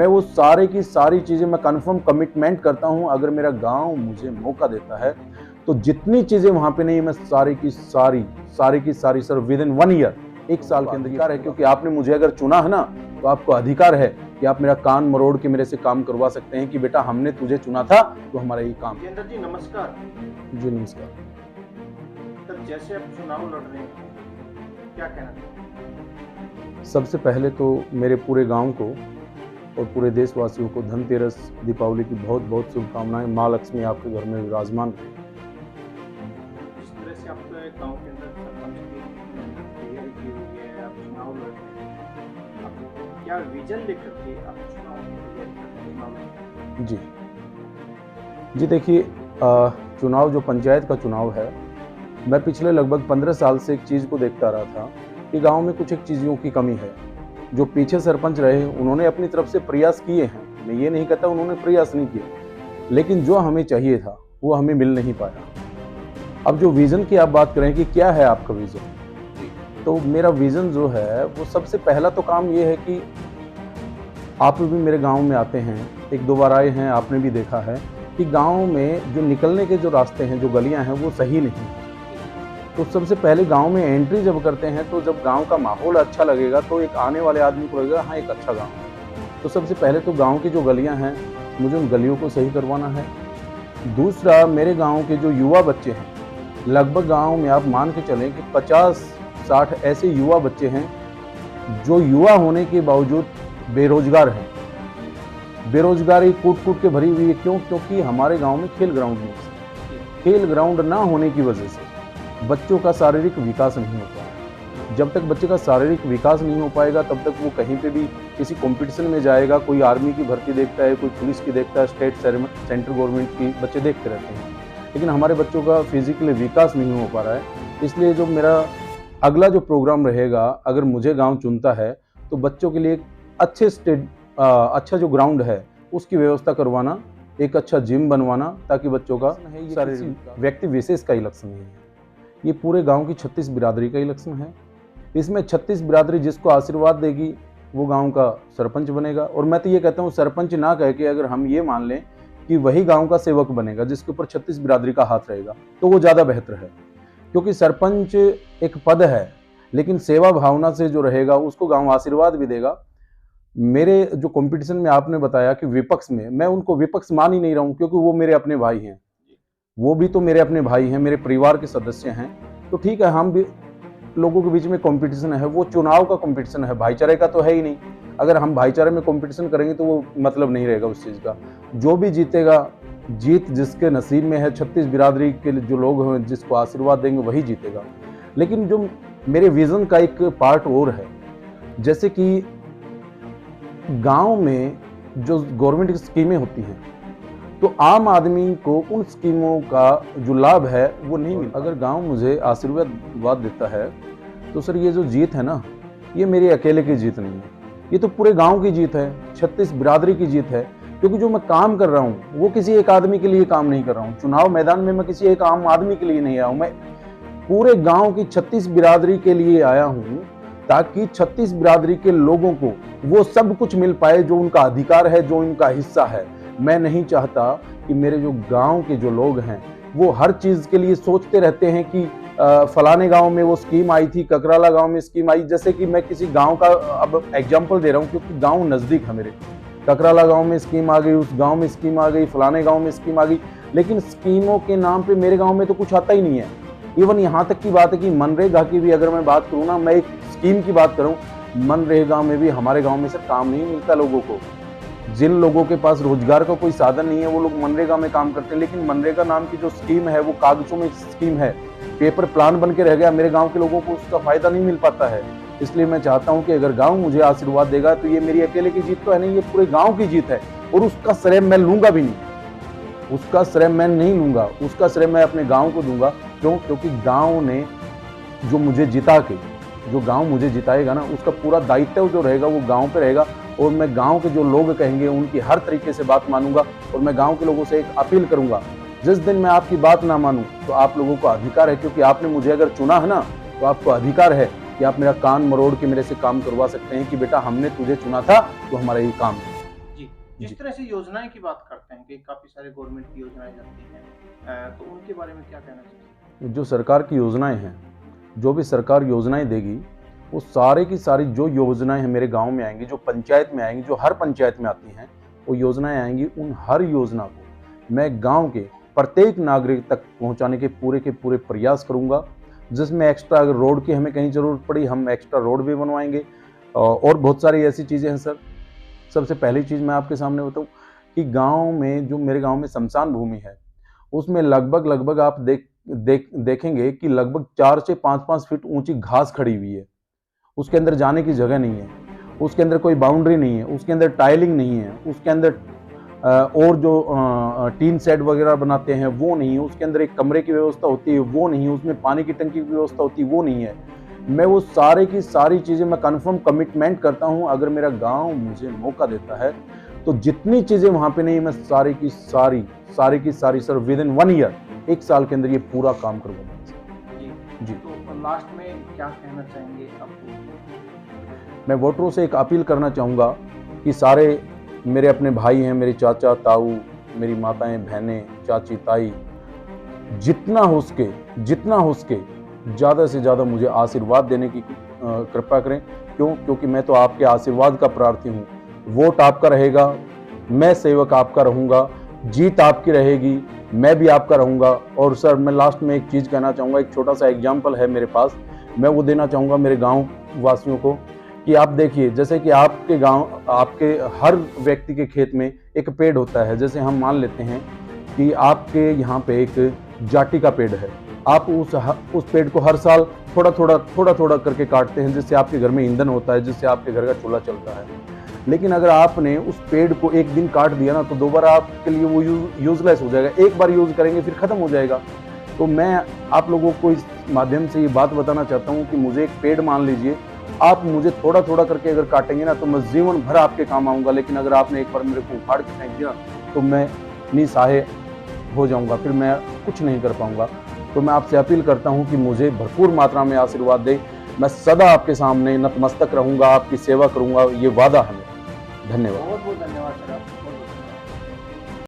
मैं वो सारे की सारी चीज़ें मैं कन्फर्म कमिटमेंट करता हूँ, अगर मेरा गाँव मुझे मौका देता है तो जितनी चीज़ें वहाँ पे नहीं है मैं सारी की सारी सर विद इन 1 ईयर, 1 साल के अंदर अधिकार है, क्योंकि आपने मुझे अगर चुना है ना तो आपको अधिकार है कि आप मेरा कान मरोड़ के मेरे से काम करवा सकते हैं कि बेटा हमने तुझे चुना था तो हमारा ये काम। जितेंद्र जी नमस्कार। जी नमस्कार। सर जैसे आप चुनाव लड़ रहे हैं क्या कहना चाहते सबसे पहले तो मेरे पूरे गांव को और पूरे देशवासियों को धनतेरस दीपावली की बहुत बहुत शुभकामनाएं। माँ लक्ष्मी आपके घर में विराजमान रहे। जिस तरह से आपके गांव के अंदर सरपंच की तैयारी की हुई है, आप चुनाव लड़ रहे हैं, आप क्या विजन लेकर के आप चुनाव की तैयारी करते हैं चुनाव लड़ रहे हैं? जी देखिए, चुनाव जो पंचायत का चुनाव है, मैं पिछले लगभग 15 साल से एक चीज़ को देखता रहा था कि गांव में कुछ एक चीज़ों की कमी है। जो पीछे सरपंच रहे उन्होंने अपनी तरफ से प्रयास किए हैं, मैं ये नहीं कहता उन्होंने प्रयास नहीं किए, लेकिन जो हमें चाहिए था वो हमें मिल नहीं पाया। अब जो विज़न की आप बात करें कि क्या है आपका विज़न, तो मेरा विज़न जो है वो सबसे पहला तो काम ये है कि आप भी मेरे गाँव में आते हैं, 1-2 बार आए हैं, आपने भी देखा है कि गाँव में जो निकलने के जो रास्ते हैं, जो गलियाँ हैं वो सही नहीं हैं। तो सबसे पहले गांव में एंट्री जब करते हैं तो जब गांव का माहौल अच्छा लगेगा तो एक आने वाले आदमी को लगेगा हाँ एक अच्छा गांव है। तो सबसे पहले तो गांव की जो गलियां हैं मुझे उन गलियों को सही करवाना है। दूसरा, मेरे गांव के जो युवा बच्चे हैं, लगभग गांव में आप मान के चलें कि 50-60 ऐसे युवा बच्चे हैं जो युवा होने के बावजूद बेरोजगार हैं। बेरोजगारी कूट कूट के भरी हुई है। क्यों? क्योंकि हमारे गाँव में खेल ग्राउंड नहीं है। खेल ग्राउंड ना होने की वजह से बच्चों का शारीरिक विकास नहीं होता है। जब तक बच्चे का शारीरिक विकास नहीं हो पाएगा तब तक वो कहीं पे भी किसी कंपटीशन में जाएगा। कोई आर्मी की भर्ती देखता है, कोई पुलिस की देखता है, स्टेट सेंट्रल गवर्नमेंट की बच्चे देखते रहते हैं, लेकिन हमारे बच्चों का फिजिकली विकास नहीं हो पा रहा है। इसलिए जो मेरा अगला जो प्रोग्राम रहेगा, अगर मुझे गाँव चुनता है तो बच्चों के लिए अच्छा जो ग्राउंड है उसकी व्यवस्था करवाना, एक अच्छा जिम बनवाना, ताकि बच्चों का शारीरिक व्यक्ति विशेष का इलेक्शन नहीं है, ये पूरे गांव की 36 बिरादरी का इलेक्शन है। इसमें 36 बिरादरी जिसको आशीर्वाद देगी वो गांव का सरपंच बनेगा। और मैं तो ये कहता हूँ सरपंच ना कह के अगर हम ये मान लें कि वही गांव का सेवक बनेगा जिसके ऊपर 36 बिरादरी का हाथ रहेगा तो वो ज़्यादा बेहतर है। क्योंकि सरपंच एक पद है, लेकिन सेवा भावना से जो रहेगा उसको गाँव आशीर्वाद भी देगा। मेरे जो कॉम्पिटिशन में आपने बताया कि विपक्ष में, मैं उनको विपक्ष मान ही नहीं रहा हूँ, क्योंकि वो मेरे अपने भाई हैं, वो भी तो मेरे अपने भाई हैं, मेरे परिवार के सदस्य हैं। तो ठीक है, हम भी लोगों के बीच में कंपटीशन है, वो चुनाव का कंपटीशन है, भाईचारे का तो है ही नहीं। अगर हम भाईचारे में कंपटीशन करेंगे तो वो मतलब नहीं रहेगा उस चीज़ का। जो भी जीतेगा, जीत जिसके नसीब में है, 36 बिरादरी के जो लोग हैं जिसको आशीर्वाद देंगे वही जीतेगा। लेकिन जो मेरे विज़न का एक पार्ट और है, जैसे कि गाँव में जो गवर्नमेंट की स्कीमें होती हैं तो आम आदमी को उन स्कीमों का जो लाभ है वो नहीं मिलता। अगर गांव मुझे आशीर्वाद देता है तो सर ये जो जीत है ना, ये मेरी अकेले की जीत नहीं है, ये तो पूरे गांव की जीत है, 36 बिरादरी की जीत है। क्योंकि जो मैं काम कर रहा हूँ वो किसी एक आदमी के लिए काम नहीं कर रहा हूँ। चुनाव मैदान में मैं किसी एक आम आदमी के लिए नहीं आया हूँ, मैं पूरे गाँव की 36 बिरादरी के लिए आया हूँ, ताकि 36 बिरादरी के लोगों को वो सब कुछ मिल पाए जो उनका अधिकार है, जो उनका हिस्सा है। मैं नहीं चाहता कि मेरे जो गांव के जो लोग हैं वो हर चीज़ के लिए सोचते रहते हैं कि फलाने गांव में वो स्कीम आई थी, ककराला गांव में स्कीम आई। जैसे कि मैं किसी गांव का अब एग्जांपल दे रहा हूं क्योंकि गांव नज़दीक है मेरे। ककराला गांव में स्कीम आ गई, उस गांव में स्कीम आ गई, फलाने गांव में स्कीम आ गई, लेकिन स्कीमों के नाम पे मेरे गाँव में तो कुछ आता ही नहीं है। इवन यहाँ तक की बात है कि मनरेगा की भी अगर मैं बात करूँ ना, मैं एक स्कीम की बात करूँ, मनरेगा में भी हमारे गाँव में सर काम नहीं मिलता लोगों को। जिन लोगों के पास रोजगार का कोई साधन नहीं है वो लोग मनरेगा में काम करते हैं, लेकिन मनरेगा नाम की जो स्कीम है वो कागजों में स्कीम है, पेपर प्लान बन के रह गया। मेरे गांव के लोगों को उसका फायदा नहीं मिल पाता है। इसलिए मैं चाहता हूं कि अगर गांव मुझे आशीर्वाद देगा तो ये मेरी अकेले की जीत तो है नहीं, ये पूरे गांव की जीत है। और उसका श्रेय मैं लूंगा भी नहीं, उसका श्रेय मैं नहीं लूंगा, उसका श्रेय मैं अपने गाँव को दूंगा। क्यों? क्योंकि गाँव ने जो मुझे जिता के, जो गाँव मुझे जिताएगा ना, उसका पूरा दायित्व जो रहेगा वो गाँव पे रहेगा। और मैं गांव के जो लोग कहेंगे उनकी हर तरीके से बात मानूंगा। और मैं गांव के लोगों से एक अपील करूंगा, जिस दिन मैं आपकी बात ना मानूं तो आप लोगों को अधिकार है, क्योंकि आपने मुझे अगर चुना है ना तो आपको अधिकार है कि आप मेरा कान मरोड़ के मेरे से काम करवा सकते हैं कि बेटा हमने तुझे चुना था तो हमारा ये काम है। जिस तरह से योजनाएं की बात करते हैं कि काफी सारे गवर्नमेंट की योजनाएं जाती हैं, तो उनके बारे में क्या कहना चाहिए? जो सरकार की योजनाएं हैं, जो भी सरकार योजनाएं देगी, वो सारे की सारी जो योजनाएं हैं मेरे गांव में आएंगी, जो पंचायत में आएंगी, जो हर पंचायत में आती हैं, वो योजनाएं आएंगी। उन हर योजना को मैं गांव के प्रत्येक नागरिक तक पहुंचाने के पूरे प्रयास करूंगा। जिसमें एक्स्ट्रा अगर रोड की हमें कहीं ज़रूरत पड़ी, हम एक्स्ट्रा रोड भी बनवाएंगे। और बहुत सारी ऐसी चीज़ें हैं सर। सबसे पहली चीज़ मैं आपके सामने बताऊं कि गांव में जो मेरे गांव में शमशान भूमि है, उसमें लगभग आप देखेंगे कि लगभग 4 से 5-5 फीट ऊंची घास खड़ी हुई है। उसके अंदर जाने की जगह नहीं है, उसके अंदर कोई बाउंड्री नहीं है, उसके अंदर टाइलिंग नहीं है, उसके अंदर और जो टीन शेड वगैरह बनाते हैं वो नहीं है, उसके अंदर एक कमरे की व्यवस्था होती है वो नहीं है, उसमें पानी की टंकी की व्यवस्था होती है वो नहीं है। मैं वो सारे की सारी चीज़ें मैं कन्फर्म कमिटमेंट करता हूँ, अगर मेरा गांव मुझे मौका देता है तो जितनी चीज़ें वहाँ पे नहीं है मैं सारी की सारी सर विद इन 1 ईयर, 1 साल के अंदर ये पूरा काम करवाऊंगा। जी, तो लास्ट में क्या कहना चाहेंगे आपको? मैं वोटरों से एक अपील करना चाहूँगा कि सारे मेरे अपने भाई हैं, मेरे चाचा ताऊ, मेरी माताएं बहनें, चाची ताई, जितना हो सके ज़्यादा से ज़्यादा मुझे आशीर्वाद देने की कृपा करें। क्योंकि मैं तो आपके आशीर्वाद का प्रार्थी हूँ। वोट आपका रहेगा, मैं सेवक आपका रहूँगा, जीत आपकी रहेगी, मैं भी आपका रहूँगा। और सर मैं लास्ट में एक चीज़ कहना चाहूँगा, एक छोटा सा एग्जाम्पल है मेरे पास, मैं वो देना चाहूँगा मेरे गाँव वासियों को कि आप देखिए, जैसे कि आपके गाँव, आपके हर व्यक्ति के खेत में एक पेड़ होता है। जैसे हम मान लेते हैं कि आपके यहाँ पे एक जाटी का पेड़ है, आप उस पेड़ को हर साल थोड़ा करके काटते हैं, जिससे आपके घर में ईंधन होता है, जिससे आपके घर का चूल्हा चलता है। लेकिन अगर आपने उस पेड़ को एक दिन काट दिया ना, तो दोबारा आपके लिए वो यूजलेस हो जाएगा। एक बार यूज करेंगे फिर खत्म हो जाएगा। तो मैं आप लोगों को इस माध्यम से ये बात बताना चाहता हूँ कि मुझे एक पेड़ मान लीजिए, आप मुझे थोड़ा करके अगर काटेंगे ना, तो मैं जीवन भर आपके काम आऊँगा। लेकिन अगर आपने एक बार मेरे को उखाड़ के फेंक दिया तो मैं निसहाय हो जाऊँगा, फिर मैं कुछ नहीं कर पाऊँगा। तो मैं आपसे अपील करता हूँ कि मुझे भरपूर मात्रा में आशीर्वाद दे। मैं सदा आपके सामने नतमस्तक रहूँगा, आपकी सेवा करूँगा, ये वादा है। धन्यवाद। बहुत धन्यवाद सर।